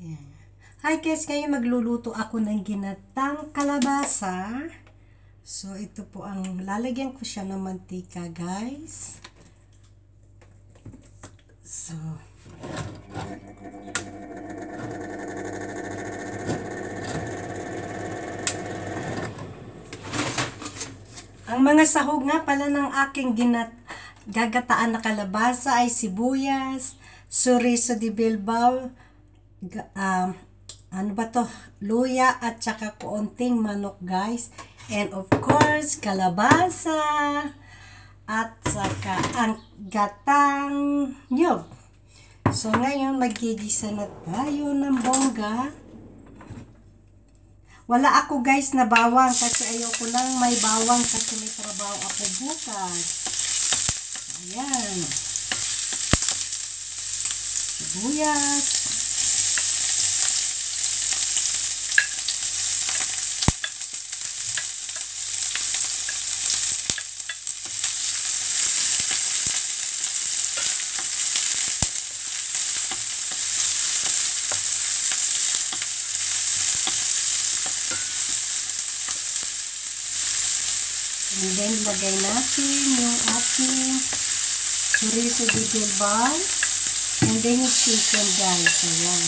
Ayan. Hi guys, ngayon magluluto ako ng ginatang kalabasa. So, ito po ang lalagyan ko siya ng mantika, guys. So, ang mga sahog nga pala ng aking gagataan na kalabasa ay sibuyas, chorizo de Bilbao, ano ba to? Luya at saka konting manok, guys. And of course, kalabasa at saka ang gatang nyog. So ngayon magigisa na tayo ng bongga. Wala ako guys na bawang kasi ayoko lang may bawang kasi may trabaho ako bukas. Ayan. Sibuyas. And then, lagay natin yung ating chorizo de Bilbao. And then, yung chicken, guys. Ayan.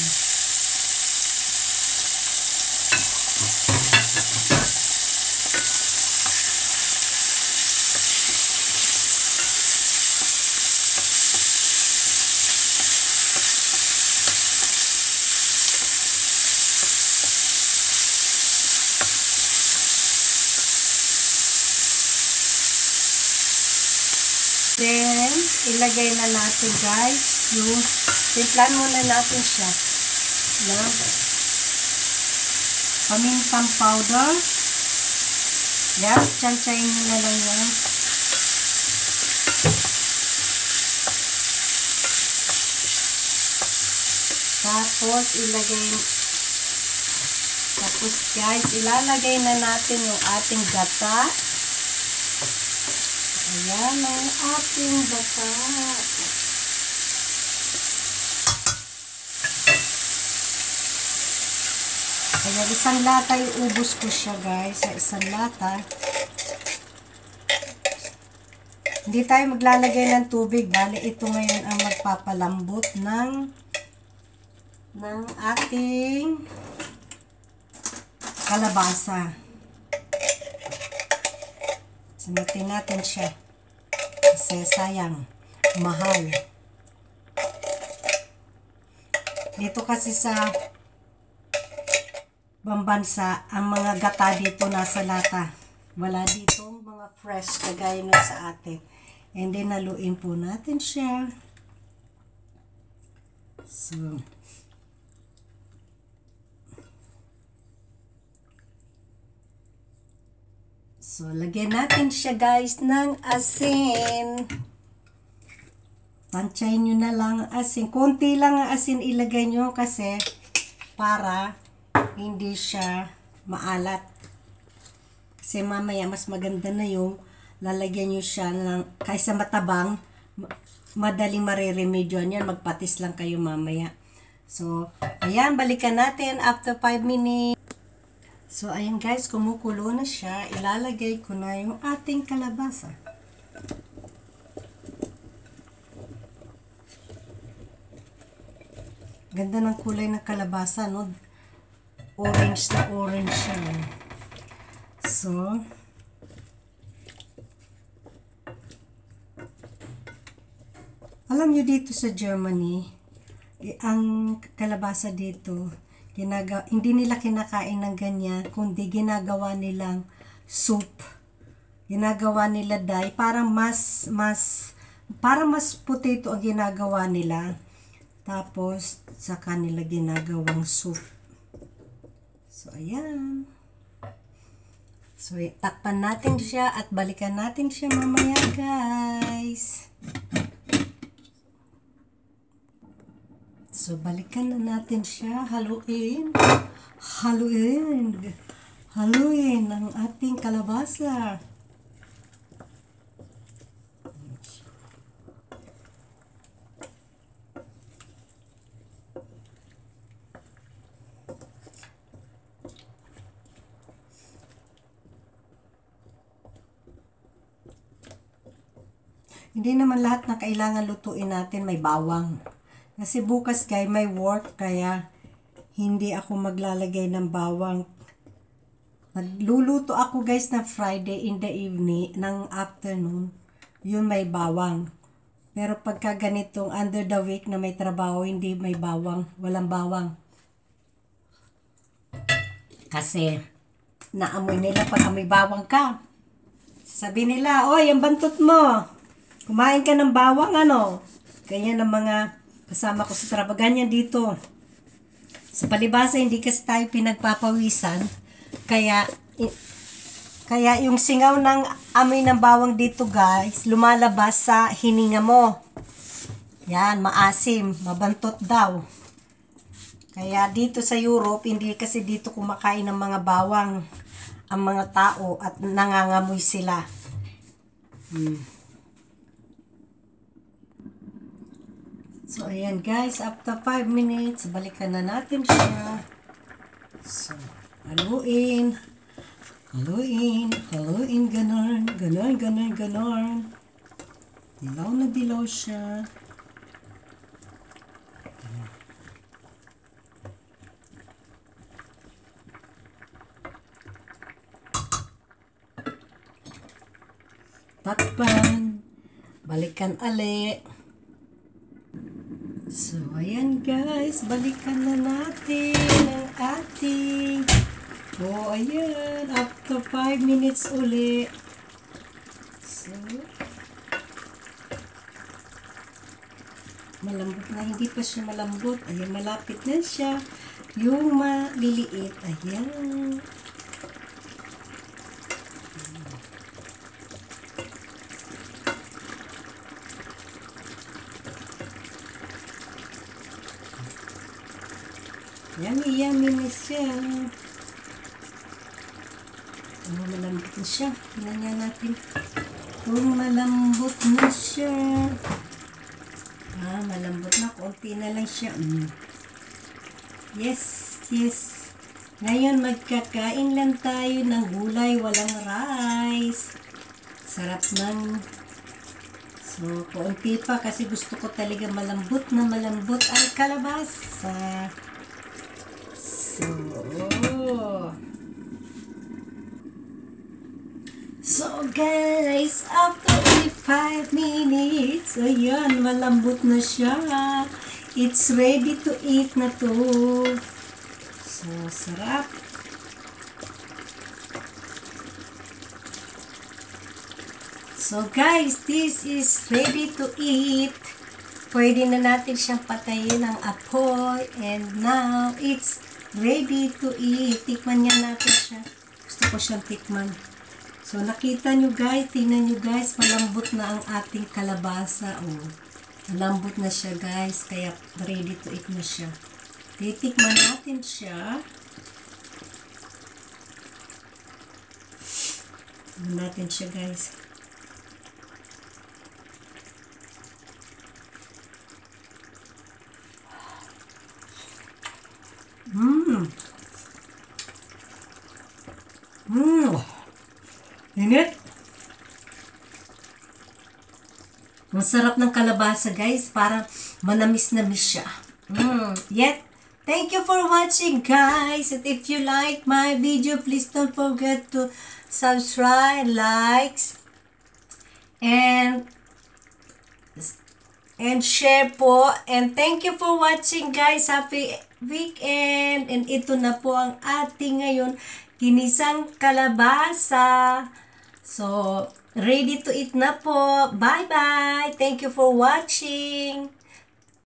Then, ilagay na natin guys, yung timplan muna natin siya na pamintang powder. Yan, tsansyain nyo na lang yan. Tapos, guys, ilalagay na natin yung ating gata. Ayan ang ating gata. Ayan, isang lata yung ubos ko siya guys. Sa isang lata. Hindi tayo maglalagay ng tubig. Bale, ito ngayon ang magpapalambot ng ating kalabasa. Samatin natin siya. Kasi sayang, mahal. Dito kasi sa Bambansa, ang mga gata dito nasa lata. Wala dito mga fresh kagaya na sa atin. And then, haluin po natin siya. So, lagyan natin siya guys ng asin. Tansyahin nyo na lang ang asin. Konti lang ang asin ilagay nyo kasi para hindi siya maalat. Kasi mamaya mas maganda na yung lalagyan nyo siya ng, kaysa matabang, madaling mariremedyoan yan. Magpatis lang kayo mamaya. So, ayan, balikan natin after 5 minutes. So, ayan guys, kumukulo na siya. Ilalagay ko na yung ating kalabasa. Ganda ng kulay ng kalabasa, no? Orange na orange siya. So, alam nyo dito sa Germany, ang kalabasa dito, hindi nila kinakain ng ganyan, kundi ginagawa nilang soup. Ginagawa nila parang mas potato ang ginagawa nila. Tapos, sa kanila ginagawang soup. So, ayan. So, takpan natin siya at balikan natin siya mamaya, guys. So, balikan na natin siya. Haluin ang ating kalabasa. Hindi naman lahat na kailangan lutuin natin may bawang. Kasi bukas guys may work kaya hindi ako maglalagay ng bawang. Magluluto ako guys na Friday in the evening, ng afternoon. Yun may bawang. Pero pagka ganitong under the week na may trabaho, hindi may bawang. Walang bawang. Kasi naamoy nila pag amoy bawang ka. Sabi nila, oy, ang bantot mo. Kumain ka ng bawang, ano? Ganyan ang mga kasama ko sa trabaho. Ganyan dito. Sa palibasa, hindi kasi tayo pinagpapawisan. Kaya yung singaw ng amoy ng bawang dito guys, lumalabas sa hininga mo. Yan, maasim, mabantot daw. Kaya dito sa Europe, hindi kasi dito kumakain ng mga bawang ang mga tao at nangangamoy sila. So, ayan guys, after 5 minutes, balikan na natin siya. So, haluin, ganon. Dilaw na dilaw siya. Takpan, balikan ali. So, ayan guys, balikan na natin ang ating ayan, after 5 minutes uli. So, malambot na, hindi pa siya malambot. Ayan, malapit na siya. Yung maliliit, ayan. Yummy na siya. Malambot na siya. Tingnan natin kung malambot na siya. Malambot na. Kunti na lang siya. Yes. Ngayon magkakain lang tayo ng gulay, walang rice. Sarap ng... So, kunti pa kasi gusto ko talaga malambot ang kalabasa. So guys, after 5 minutes, ayan, malambot na siya. It's ready to eat na to. So, sarap. So guys, this is ready to eat. Pwede na natin siyang patayin ng apoy. And now, it's ready to eat. Tikman niya natin siya. Gusto ko siyang tikman. So, nakita nyo guys, tingnan nyo guys, malambot na ang ating kalabasa. Malambot na siya guys, kaya ready to eat na siya. Titikman natin siya. Tikman natin siya guys. Init. Masarap ng kalabasa guys, parang manamis-namis siya. Yet, thank you for watching guys. And if you like my video, please don't forget to subscribe, likes, and share po. And thank you for watching guys. Happy weekend. And ito na po ang ating ngayon ginisang kalabasa. So, ready to eat na po. Bye-bye. Thank you for watching.